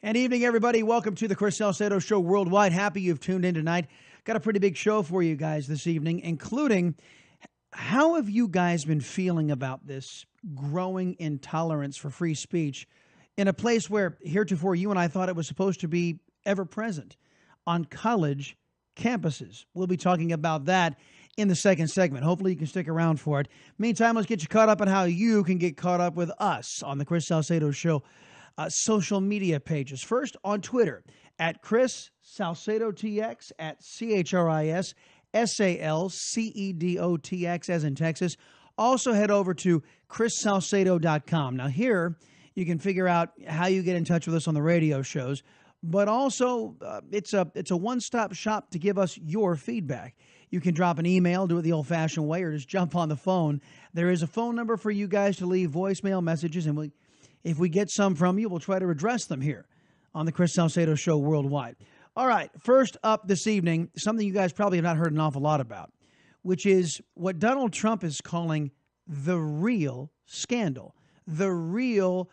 And evening, everybody. Welcome to the Chris Salcedo Show Worldwide. Happy you've tuned in tonight. Got a pretty big show for you guys this evening, including how have you guys been feeling about this growing intolerance for free speech in a place where heretofore you and I thought it was supposed to be ever present on college campuses. We'll be talking about that in the second segment. Hopefully you can stick around for it. Meantime, let's get you caught up on how you can get caught up with us on the Chris Salcedo Show social media pages. First on Twitter at Chris Salcedo TX, at ChrisSalcedotx as in Texas. Also head over to ChrisSalcedo.com. Now here you can figure out how you get in touch with us on the radio shows, but also it's a one-stop shop to give us your feedback. You can drop an email, do it the old-fashioned way, or just jump on the phone. There is a phone number for you guys to leave voicemail messages, and if we get some from you, we'll try to address them here on the Chris Salcedo Show Worldwide. All right, first up this evening, something you guys probably have not heard an awful lot about, which is what Donald Trump is calling the real scandal, the real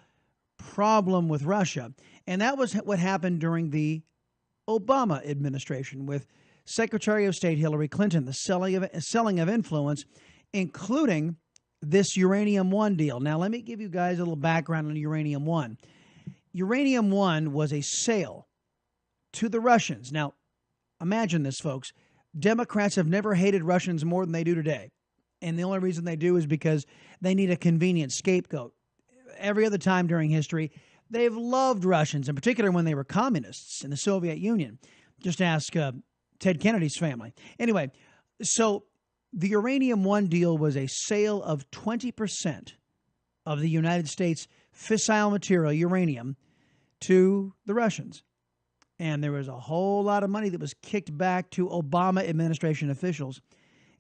problem with Russia. And that was what happened during the Obama administration with Secretary of State Hillary Clinton, the selling of influence, including this Uranium One deal. Now, let me give you guys a little background on Uranium One. Uranium One was a sale to the Russians. Now, imagine this, folks. Democrats have never hated Russians more than they do today. And the only reason they do is because they need a convenient scapegoat. Every other time during history, they've loved Russians, in particular when they were communists in the Soviet Union. Just ask Ted Kennedy's family. Anyway, so the Uranium One deal was a sale of 20% of the United States fissile material, uranium, to the Russians. And there was a whole lot of money that was kicked back to Obama administration officials,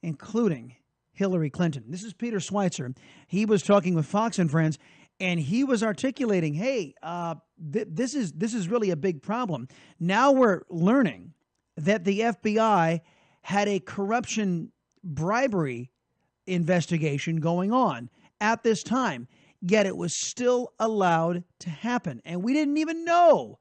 including Hillary Clinton. This is Peter Schweitzer. He was talking with Fox and Friends, and he was articulating, hey, this is really a big problem. Now we're learning that the FBI had a corruption bribery investigation going on at this time, yet it was still allowed to happen. And we didn't even know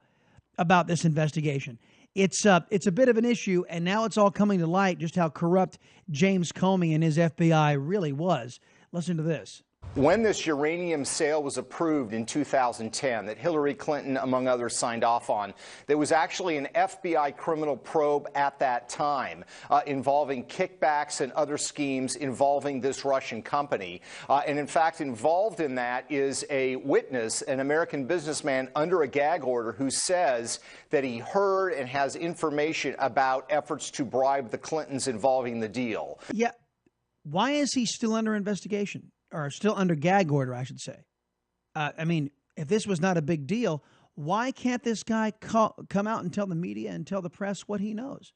about this investigation. It's a bit of an issue, and now it's all coming to light just how corrupt James Comey and his FBI really was. Listen to this. When this uranium sale was approved in 2010, that Hillary Clinton, among others, signed off on, there was actually an FBI criminal probe at that time involving kickbacks and other schemes involving this Russian company. And in fact, involved in that is a witness, an American businessman under a gag order, who says that he heard and has information about efforts to bribe the Clintons involving the deal. Yeah. Why is he still under investigation? Or still under gag order, I should say. I mean, if this was not a big deal, why can't this guy come out and tell the media and tell the press what he knows?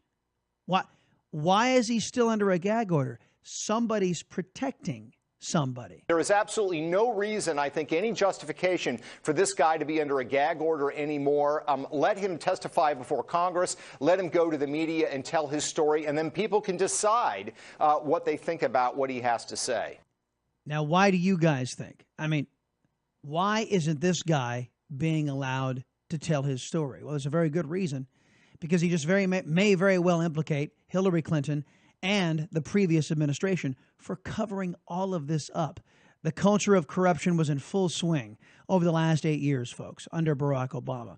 Why is he still under a gag order? Somebody's protecting somebody. There is absolutely no reason, I think, any justification for this guy to be under a gag order anymore. Let him testify before Congress. Let him go to the media and tell his story, and then people can decide what they think about what he has to say. Now, why do you guys think? I mean, why isn't this guy being allowed to tell his story? Well, there's a very good reason, because he just may very well implicate Hillary Clinton and the previous administration for covering all of this up. The culture of corruption was in full swing over the last 8 years, folks, under Barack Obama.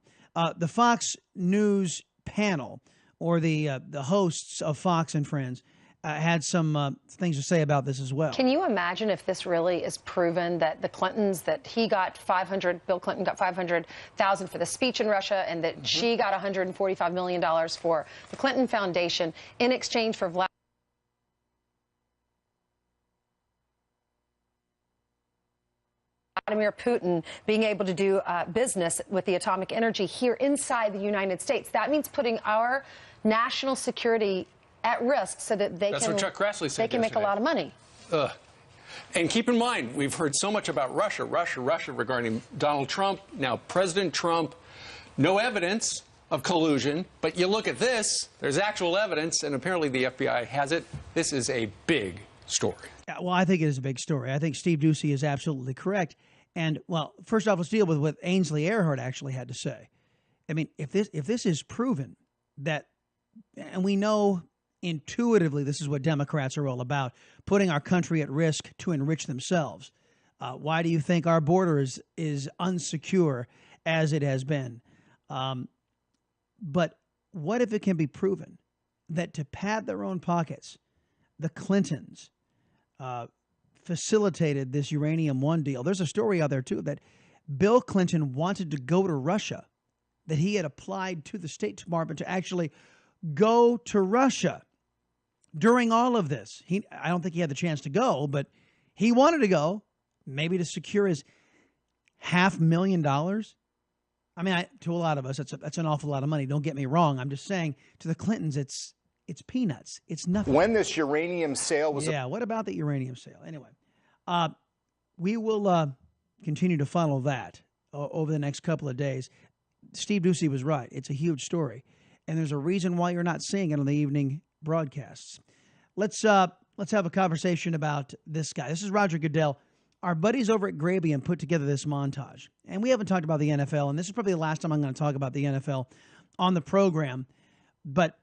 The Fox News panel, or the hosts of Fox and Friends, had some things to say about this as well. Can you imagine if this really is proven, that the Clintons, that Bill Clinton got $500,000 for the speech in Russia, and that she got $145 million for the Clinton Foundation in exchange for Vladimir Putin being able to do business with the atomic energy here inside the United States? That means putting our national security at risk so that they can make a lot of money. And keep in mind, we've heard so much about Russia regarding Donald Trump, now President Trump. No evidence of collusion, but you look at this, there's actual evidence, and apparently the FBI has it. This is a big story. Yeah, well, I think it is a big story. I think Steve Doocy is absolutely correct. And, well, first off, let's deal with what Ainsley Earhardt actually had to say. I mean, if this is proven that, and we know intuitively this is what Democrats are all about, putting our country at risk to enrich themselves. Why do you think our border is unsecure as it has been? But what if it can be proven that to pad their own pockets, the Clintons facilitated this Uranium One deal? There's a story out there, too, that Bill Clinton wanted to go to Russia, that he had applied to the State Department to actually go to Russia during all of this. I don't think he had the chance to go, but he wanted to go, maybe to secure his $500,000. I mean, to a lot of us, that's an awful lot of money. Don't get me wrong. I'm just saying, to the Clintons, it's peanuts. It's nothing. When this uranium sale was... Yeah, what about the uranium sale? Anyway, we will continue to funnel that over the next couple of days. Steve Ducey was right. It's a huge story, and there's a reason why you're not seeing it on the evening broadcasts. Let's have a conversation about this guy. This is Roger Goodell. Our buddies over at Grabian put together this montage, and we haven't talked about the NFL, and this is probably the last time I'm going to talk about the NFL on the program, but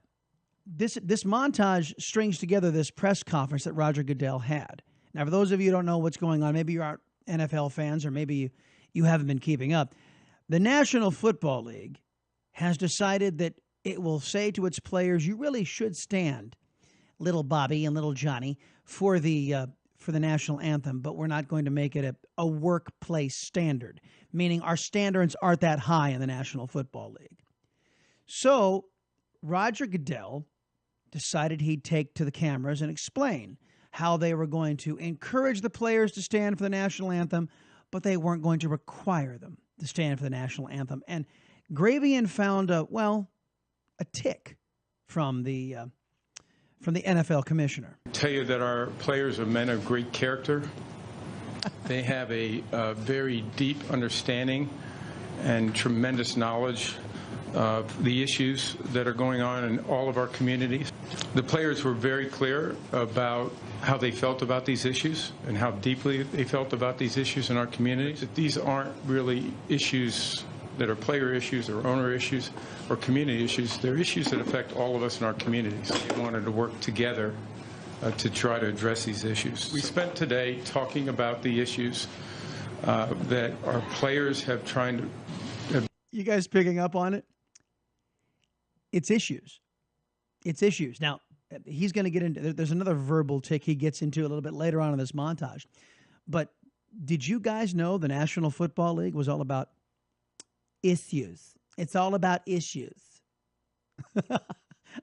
this montage strings together this press conference that Roger Goodell had. Now, for those of you who don't know what's going on, maybe you aren't NFL fans or maybe you haven't been keeping up, the National Football League has decided that it will say to its players, you really should stand, little Bobby and little Johnny, for the national anthem, but we're not going to make it a workplace standard, meaning our standards aren't that high in the National Football League. So Roger Goodell decided he'd take to the cameras and explain how they were going to encourage the players to stand for the national anthem, but they weren't going to require them to stand for the national anthem. And Gravian found a tick from the NFL commissioner. I tell you that our players are men of great character. They have a very deep understanding and tremendous knowledge of the issues that are going on in all of our communities. The players were very clear about how they felt about these issues and how deeply they felt about these issues in our communities. That these aren't really issues that are player issues or owner issues or community issues. They're issues that affect all of us in our communities. We wanted to work together to try to address these issues. We spent today talking about the issues that our players have tried to... You guys picking up on it? It's issues. It's issues. Now, he's going to get into... There's another verbal tick he gets into a little bit later on in this montage. But did you guys know the National Football League was all about issues? It's all about issues.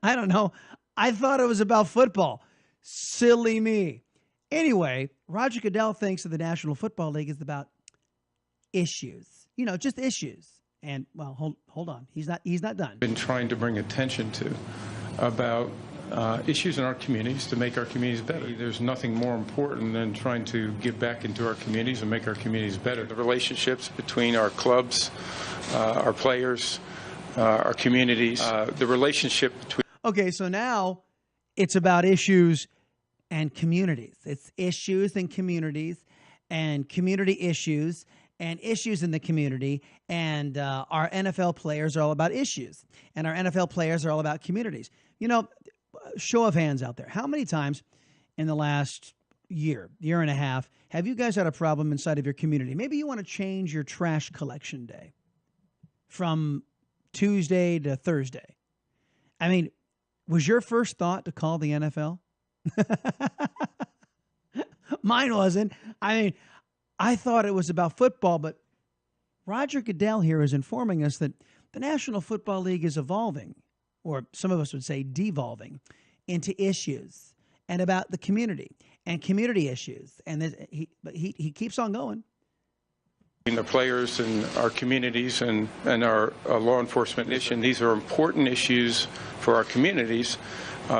I don't know. I thought it was about football. Silly me. Anyway, Roger Goodell thinks that the National Football League is about issues. You know, just issues. And, well, hold on. He's not done. Been trying to bring attention to about issues in our communities to make our communities better. There's nothing more important than trying to give back into our communities and make our communities better. The relationships between our clubs, our players, our communities, the relationship between... Okay, so now it's about issues and communities. It's issues and communities and community issues and issues in the community, and our NFL players are all about issues, and our NFL players are all about communities. You know, show of hands out there. How many times in the last year and a half, have you guys had a problem inside of your community? Maybe you want to change your trash collection day from Tuesday to Thursday. I mean, was your first thought to call the NFL? Mine wasn't. I mean, I thought it was about football, but Roger Goodell here is informing us that the National Football League is evolving, or some of us would say devolving, into issues and about the community and community issues. And he keeps on going. The players and our communities and our law enforcement mission, these are important issues for our communities.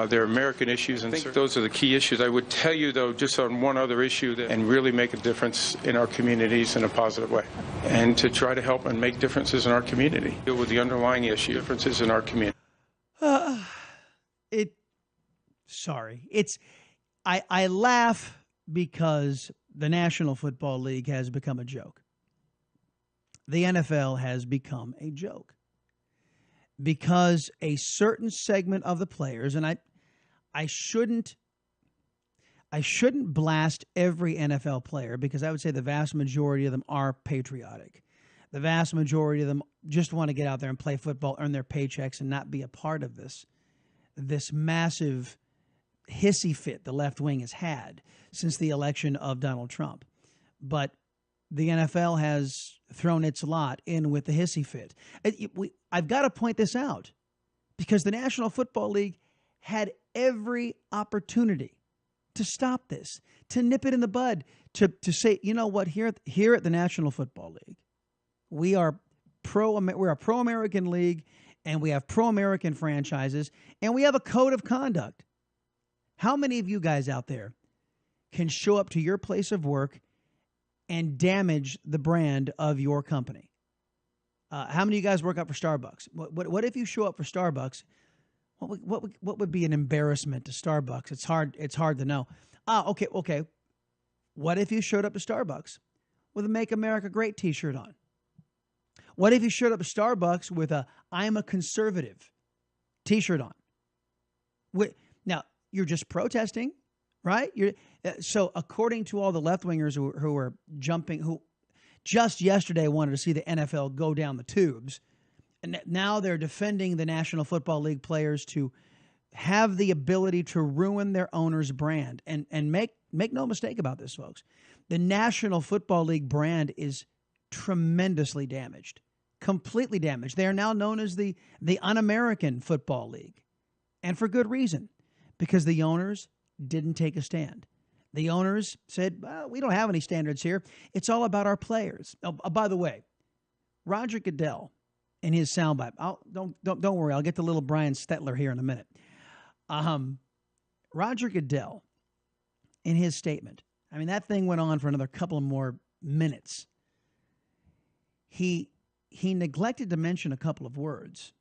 They're American issues, and I think those are the key issues. I would tell you, though, just on one other issue, and really make a difference in our communities in a positive way, and to try to help and make differences in our community, deal with the underlying issue, differences in our community. I laugh because the National Football League has become a joke. The NFL has become a joke. because a certain segment of the players, and I shouldn't blast every NFL player, because I would say the vast majority of them are patriotic. The vast majority of them just want to get out there and play football, earn their paychecks, and not be a part of this massive hissy fit the left wing has had since the election of Donald Trump. But the NFL has thrown its lot in with the hissy fit. I've got to point this out, because the National Football League had every opportunity to stop this, to nip it in the bud, to say, you know what, here at the National Football League, we're a pro-American league, and we have pro-American franchises, and we have a code of conduct. How many of you guys out there can show up to your place of work and damage the brand of your company? How many of you guys work out for Starbucks? What if you show up for Starbucks? What would be an embarrassment to Starbucks? It's hard to know. Okay. What if you showed up to Starbucks with a "Make America Great" T-shirt on? What if you showed up to Starbucks with a "I'm a conservative" T-shirt on? Now, you're just protesting, right? So according to all the left-wingers who are jumping, who just yesterday wanted to see the NFL go down the tubes, and now they're defending the National Football League players to have the ability to ruin their owner's brand. And make no mistake about this, folks. The National Football League brand is tremendously damaged, completely damaged. They are now known as the Un-American Football League, and for good reason, because the owners didn't take a stand. The owners said, well, we don't have any standards here. It's all about our players. Oh, by the way, Roger Goodell in his soundbite, don't worry, I'll get to little Brian Stetler here in a minute. Roger Goodell in his statement, I mean, that thing went on for another couple of more minutes. He neglected to mention a couple of words.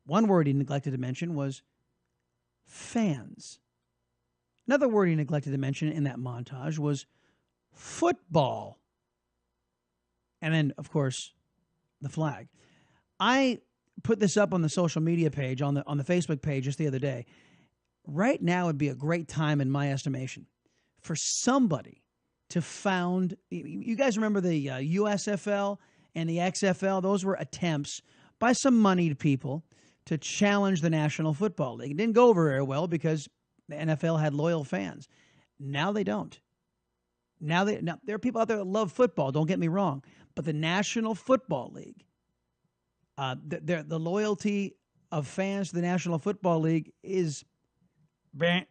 One word he neglected to mention was fans. Another word he neglected to mention in that montage was football. And then, of course, the flag. I put this up on the social media page, on the Facebook page just the other day. Right now would be a great time, in my estimation, for somebody to found. You guys remember the USFL and the XFL? Those were attempts by some moneyed people to challenge the National Football League. It didn't go over very well because the NFL had loyal fans. Now they don't. Now there are people out there that love football, don't get me wrong. But the National Football League, the loyalty of fans to the National Football League is, at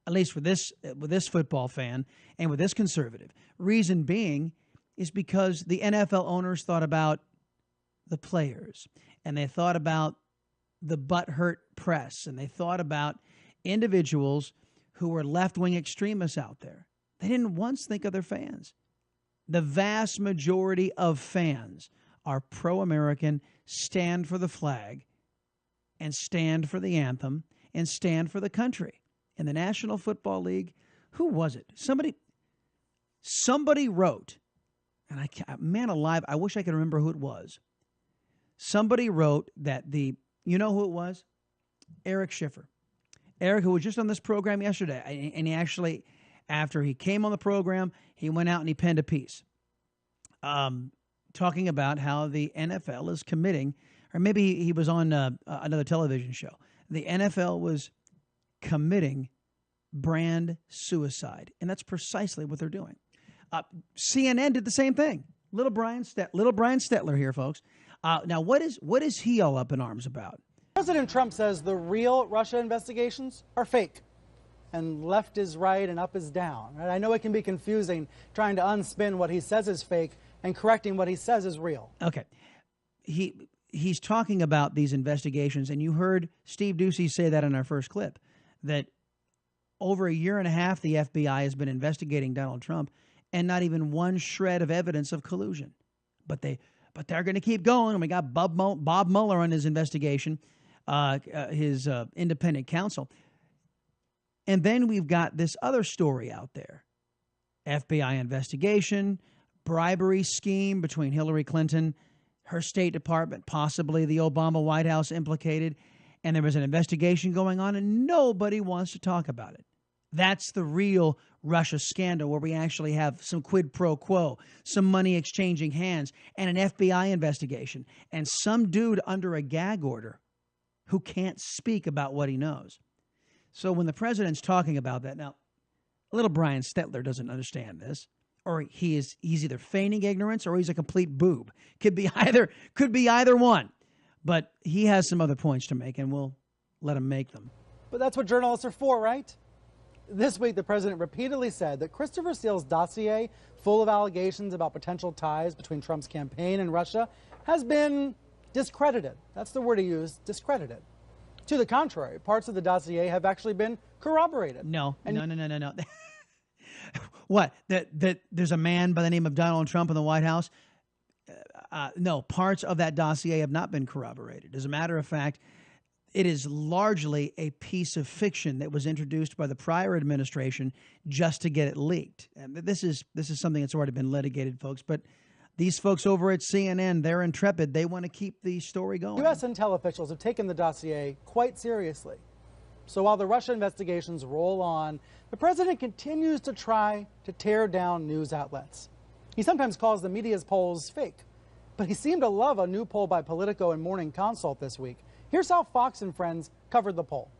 least with this football fan and with this conservative. Reason being is because the NFL owners thought about the players, and they thought about the butthurt press, and they thought about individuals who were left-wing extremists out there. They didn't once think of their fans. The vast majority of fans are pro-American, stand for the flag, and stand for the anthem, and stand for the country. In the National Football League, who was it? Somebody wrote, and man alive, I wish I could remember who it was. Somebody wrote that you know who it was? Eric Schiffer. Eric, who was just on this program yesterday, and he actually, after he came on the program, he went out and he penned a piece talking about how the NFL is committing, or maybe he was on another television show. The NFL was committing brand suicide, and that's precisely what they're doing. CNN did the same thing. Little Brian Stetler here, folks. Now, what is he all up in arms about? President Trump says the real Russia investigations are fake, and left is right and up is down. Right? I know it can be confusing trying to unspin what he says is fake and correcting what he says is real. Okay. He's talking about these investigations, and you heard Steve Ducey say that in our first clip, that over a year and a half the FBI has been investigating Donald Trump, and not even one shred of evidence of collusion. But they're going to keep going. And we got Bob Mueller on his investigation, his independent counsel. And then we've got this other story out there. FBI investigation, bribery scheme between Hillary Clinton, her State Department, possibly the Obama White House implicated, and there was an investigation going on, and nobody wants to talk about it. That's the real Russia scandal, where we actually have some quid pro quo, some money exchanging hands, and an FBI investigation, and some dude under a gag order who can't speak about what he knows. So when the president's talking about that, now, little Brian Stetler doesn't understand this, or he's either feigning ignorance or he's a complete boob. Could be either one. But he has some other points to make, and we'll let him make them. But that's what journalists are for, right? This week, the president repeatedly said that Christopher Steele's dossier, full of allegations about potential ties between Trump's campaign and Russia, has been discredited. That's the word he used, discredited. To the contrary, parts of the dossier have actually been corroborated. No. What? That there's a man by the name of Donald Trump in the White House? No, parts of that dossier have not been corroborated. As a matter of fact, it is largely a piece of fiction that was introduced by the prior administration just to get it leaked. And this is something that's already been litigated, folks. But these folks over at CNN, they're intrepid. They want to keep the story going. U.S. intel officials have taken the dossier quite seriously. So while the Russia investigations roll on, the president continues to try to tear down news outlets. He sometimes calls the media's polls fake, but he seemed to love a new poll by Politico and Morning Consult this week. Here's how Fox and Friends covered the poll.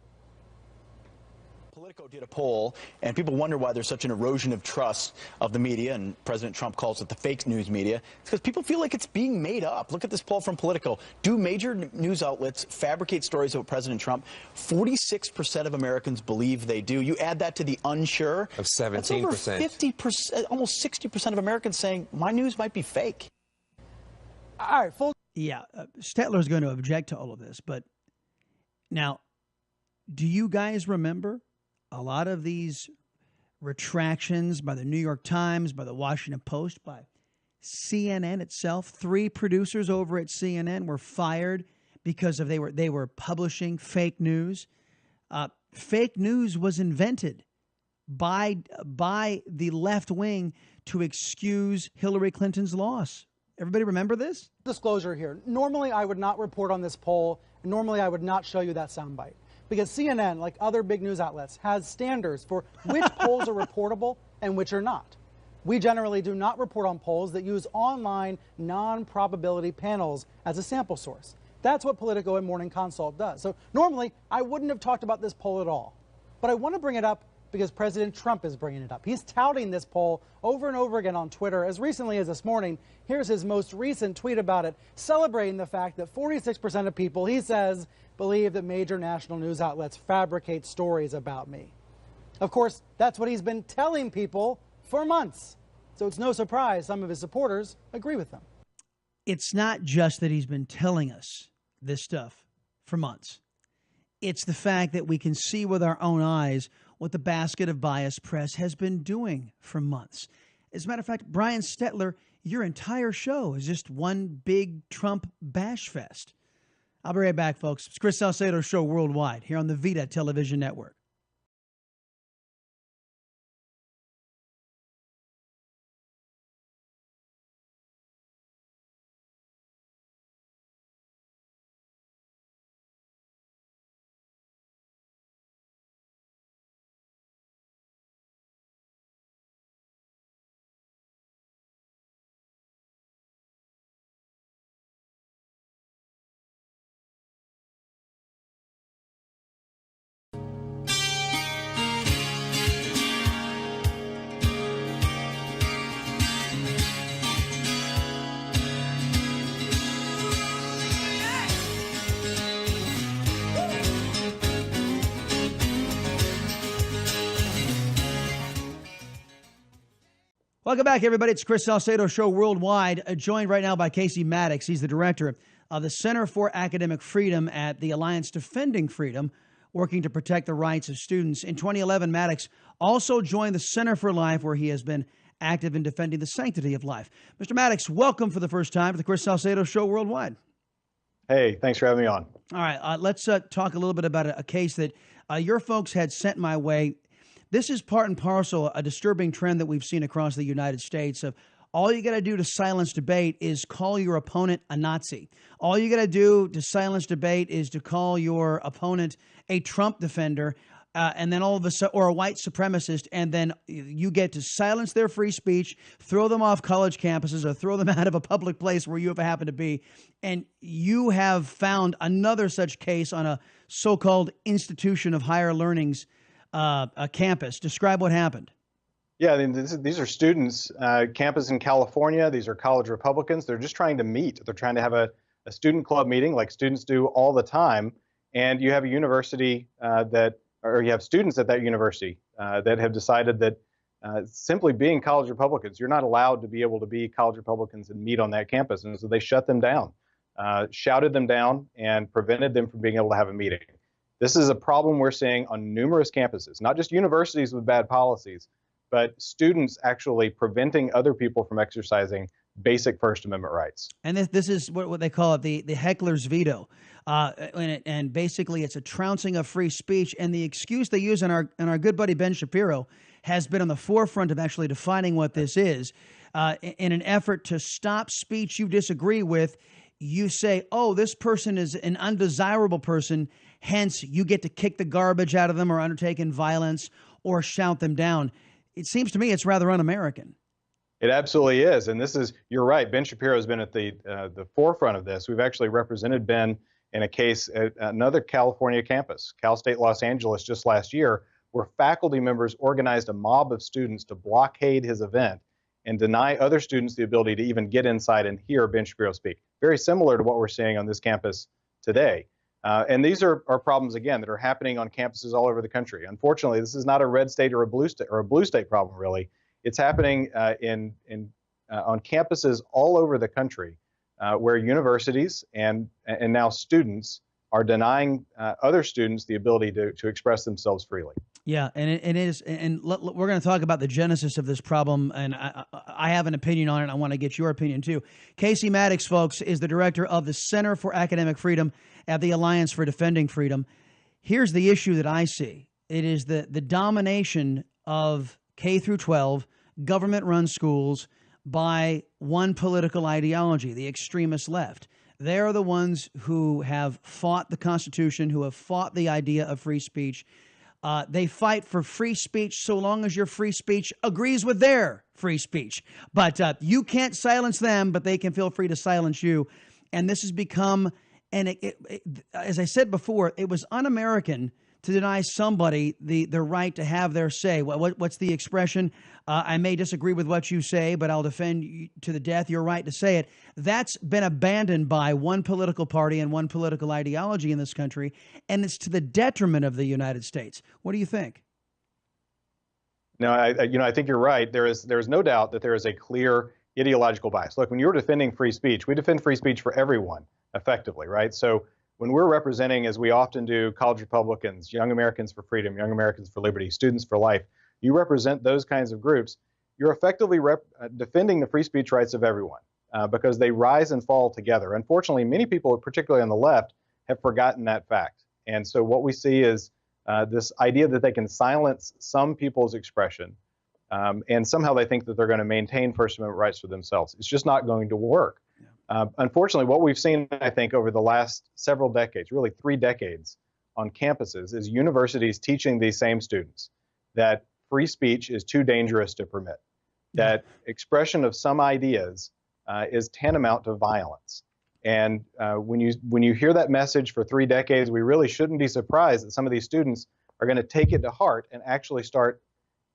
Politico did a poll, and people wonder why there's such an erosion of trust of the media, and President Trump calls it the fake news media. It's because people feel like it's being made up. Look at this poll from Politico. Do major news outlets fabricate stories about President Trump? 46% of Americans believe they do. You add that to the unsure. Of 17%. That's over 50%, almost 60% of Americans saying my news might be fake. All right, full. Yeah, Stetler's going to object to all of this, but now, do you guys remember a lot of these retractions by the New York Times, by the Washington Post, by CNN itself? 3 producers over at CNN were fired because they were publishing fake news. Fake news was invented by the left wing to excuse Hillary Clinton's loss. Everybody remember this? Disclosure here. Normally, I would not report on this poll. Normally, I would not show you that soundbite. Because CNN, like other big news outlets, has standards for which polls are reportable and which are not. We generally do not report on polls that use online non-probability panels as a sample source. That's what Politico and Morning Consult does. So normally, I wouldn't have talked about this poll at all. But I want to bring it up because President Trump is bringing it up. He's touting this poll over and over again on Twitter. As recently as this morning, here's his most recent tweet about it, celebrating the fact that 46% of people, he says, believe that major national news outlets fabricate stories about me. Of course, that's what he's been telling people for months. So it's no surprise some of his supporters agree with him. It's not just that he's been telling us this stuff for months. It's the fact that we can see with our own eyes what the basket of bias press has been doing for months. As a matter of fact, Brian Stetler, your entire show is just one big Trump bash fest. I'll be right back, folks. It's Chris Salcedo Show Worldwide here on the Vida television network. Welcome back, everybody. It's Chris Salcedo Show Worldwide, joined right now by Casey Mattox. He's the director of the Center for Academic Freedom at the Alliance Defending Freedom, working to protect the rights of students. In 2011, Mattox also joined the Center for Life, where he has been active in defending the sanctity of life. Mr. Mattox, welcome for the first time to the Chris Salcedo Show Worldwide. Hey, thanks for having me on. All right, let's talk a little bit about a case that your folks had sent my way. This is part and parcel a disturbing trend that we've seen across the United States of All you got to do to silence debate is call your opponent a Nazi. All you got to do to silence debate is to call your opponent a Trump defender, and then all of a sudden, or a white supremacist, and then you get to silence their free speech, throw them off college campuses, or throw them out of a public place where you ever happen to be. And you have found another such case on a so-called institution of higher learning's a campus. Describe what happened. Yeah, I mean, these are students, campus in California. These are college Republicans. They're just trying to meet. They're trying to have a student club meeting like students do all the time. And you have a university or you have students at that university that have decided that simply being college Republicans, you're not allowed to be able to be college Republicans and meet on that campus. And so they shut them down, shouted them down, and prevented them from being able to have a meeting. This is a problem we're seeing on numerous campuses, not just universities with bad policies, but students actually preventing other people from exercising basic First Amendment rights. And this is what they call it, the heckler's veto. And basically it's a trouncing of free speech. And the excuse they use, and our good buddy Ben Shapiro has been on the forefront of actually defining what this is. In an effort to stop speech you disagree with, you say, oh, this person is an undesirable person, hence you get to kick the garbage out of them or undertake violence or shout them down. It seems to me it's rather un-American. It absolutely is. And this is, you're right, Ben Shapiro has been at the forefront of this. We've actually represented Ben in a case at another California campus, Cal State Los Angeles, just last year, where faculty members organized a mob of students to blockade his event and deny other students the ability to even get inside and hear Ben Shapiro speak. Very similar to what we're seeing on this campus today. And these are problems, again, that are happening on campuses all over the country. Unfortunately, this is not a red state or a blue state problem, really. It's happening on campuses all over the country where universities and now students are denying other students the ability to express themselves freely. Yeah, and it is, and we're going to talk about the genesis of this problem, and I have an opinion on it, and I want to get your opinion too. Casey Mattox, folks, is the director of the Center for Academic Freedom at the Alliance for Defending Freedom. Here's the issue that I see. It is the domination of K through 12 government-run schools by one political ideology, the extremist left. They are the ones who have fought the Constitution, who have fought the idea of free speech. They fight for free speech so long as your free speech agrees with their free speech. But you can't silence them, but they can feel free to silence you. And this has become, and as I said before, it was un-American to deny somebody the right to have their say. What's the expression? I may disagree with what you say, but I'll defend you to the death your right to say it. That's been abandoned by one political party and one political ideology in this country, and it's to the detriment of the United States. What do you think? No, I think you're right. There is no doubt that there is a clear ideological bias. Look, when you're defending free speech, we defend free speech for everyone, effectively, right? So when we're representing, as we often do, college Republicans, Young Americans for Freedom, Young Americans for Liberty, Students for Life, you represent those kinds of groups, you're effectively defending the free speech rights of everyone because they rise and fall together. Unfortunately, many people, particularly on the left, have forgotten that fact. And so what we see is this idea that they can silence some people's expression and somehow they think that they're going to maintain First Amendment rights for themselves. It's just not going to work. Unfortunately, what we've seen, I think, over the last several decades, really 3 decades on campuses, is universities teaching these same students that free speech is too dangerous to permit, that expression of some ideas is tantamount to violence. And when you hear that message for 3 decades, we really shouldn't be surprised that some of these students are going to take it to heart and actually start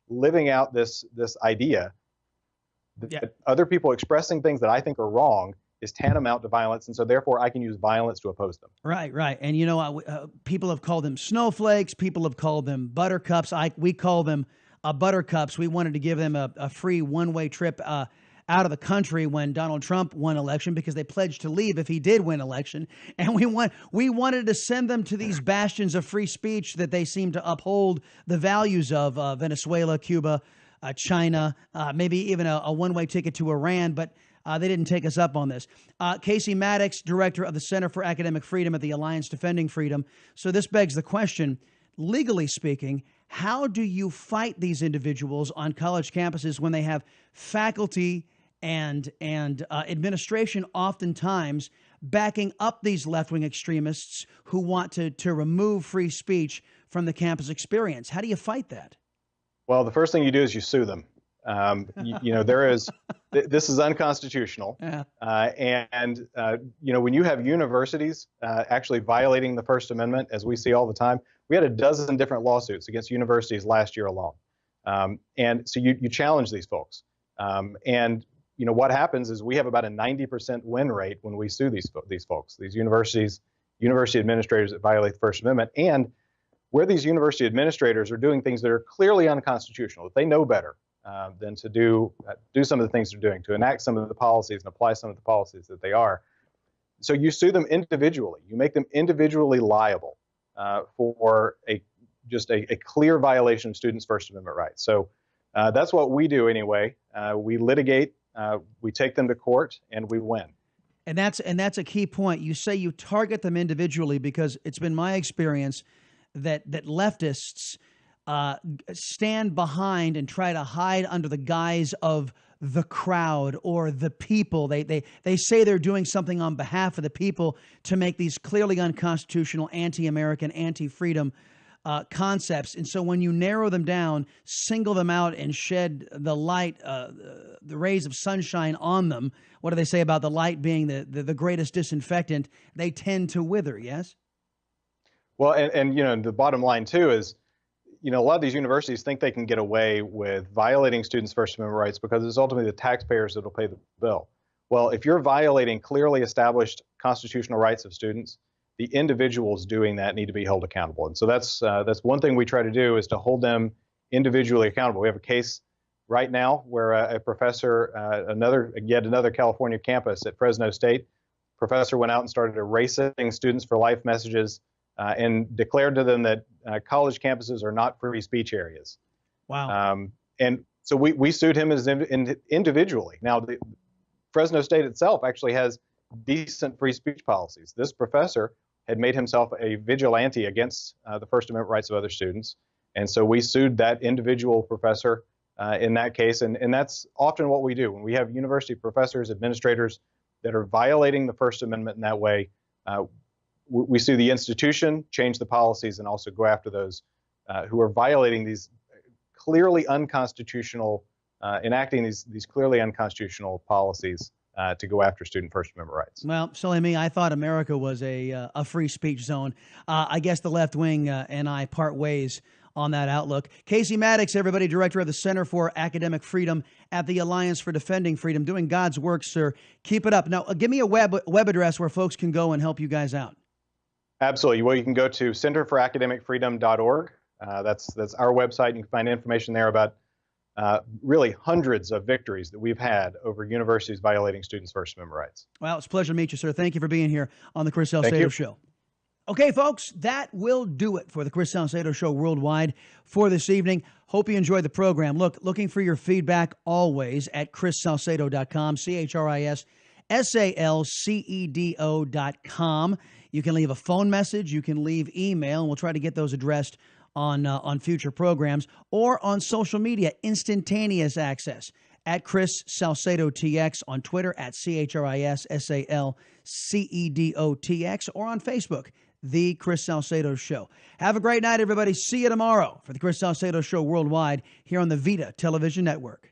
living out this idea that other people expressing things that I think are wrong is tantamount to violence, and so therefore I can use violence to oppose them. Right. And you know, people have called them snowflakes. People have called them buttercups. We call them buttercups. We wanted to give them a free one-way trip out of the country when Donald Trump won election because they pledged to leave if he did win election. And we wanted to send them to these bastions of free speech that they seem to uphold the values of Venezuela, Cuba, China, maybe even a one-way ticket to Iran. But they didn't take us up on this. Casey Mattox, director of the Center for Academic Freedom at the Alliance Defending Freedom. So this begs the question, legally speaking, how do you fight these individuals on college campuses when they have faculty and administration oftentimes backing up these left-wing extremists who want to remove free speech from the campus experience. How do you fight that? Well, the first thing you do is you sue them. This is unconstitutional. Yeah. When you have universities actually violating the First Amendment, as we see all the time, we had a dozen different lawsuits against universities last year alone. And so you challenge these folks. What happens is we have about a 90% win rate when we sue these folks, these university administrators that violate the First Amendment, and where these university administrators are doing things that are clearly unconstitutional, that they know better than to do some of the things they're doing, to enact some of the policies and apply some of the policies that they are. So you sue them individually. You make them individually liable for a clear violation of students' First Amendment rights. So that's what we do anyway. We litigate, we take them to court, and we win. And that's a key point. You say you target them individually because it's been my experience that leftists stand behind and try to hide under the guise of the crowd or the people. They say they're doing something on behalf of the people to make these clearly unconstitutional, anti-American, anti-freedom concepts. And so when you narrow them down, single them out, and shed the light, the rays of sunshine on them, what do they say about the light being the greatest disinfectant? They tend to wither, yes? Well, and the bottom line, too, is, a lot of these universities think they can get away with violating students' First Amendment rights because it's ultimately the taxpayers that will pay the bill. Well, if you're violating clearly established constitutional rights of students, the individuals doing that need to be held accountable. And so that's one thing we try to do, is to hold them individually accountable. We have a case right now where a professor, yet another California campus at Fresno State, professor went out and started erasing Students for Life messages and declared to them that college campuses are not free speech areas. Wow. And so we sued him as individually. Now, Fresno State itself actually has decent free speech policies. This professor had made himself a vigilante against the First Amendment rights of other students. And so we sued that individual professor in that case. And that's often what we do. When we have university professors, administrators that are violating the First Amendment in that way, we sue the institution, change the policies, and also go after those who are violating these clearly unconstitutional, enacting these clearly unconstitutional policies to go after student First Amendment rights. Well, silly me, I thought America was a free speech zone. I guess the left wing and I part ways on that outlook. Casey Mattox, everybody, director of the Center for Academic Freedom at the Alliance for Defending Freedom, doing God's work, sir. Keep it up. Now, give me a web address where folks can go and help you guys out. Absolutely. Well, you can go to centerforacademicfreedom.org. That's our website. You can find information there about really hundreds of victories that we've had over universities violating students' First Amendment rights. Well, it's a pleasure to meet you, sir. Thank you for being here on the Chris Salcedo Show. Okay, folks, that will do it for the Chris Salcedo Show Worldwide for this evening. Hope you enjoyed the program. Looking for your feedback always at chrissalcedo.com, ChrisSalcedo.com. You can leave a phone message, you can leave email, and we'll try to get those addressed on future programs, or on social media, instantaneous access at Chris Salcedo TX, on Twitter at ChrisSalcedoTX, or on Facebook, The Chris Salcedo Show. Have a great night, everybody. See you tomorrow for the Chris Salcedo Show Worldwide here on the Vida Television Network.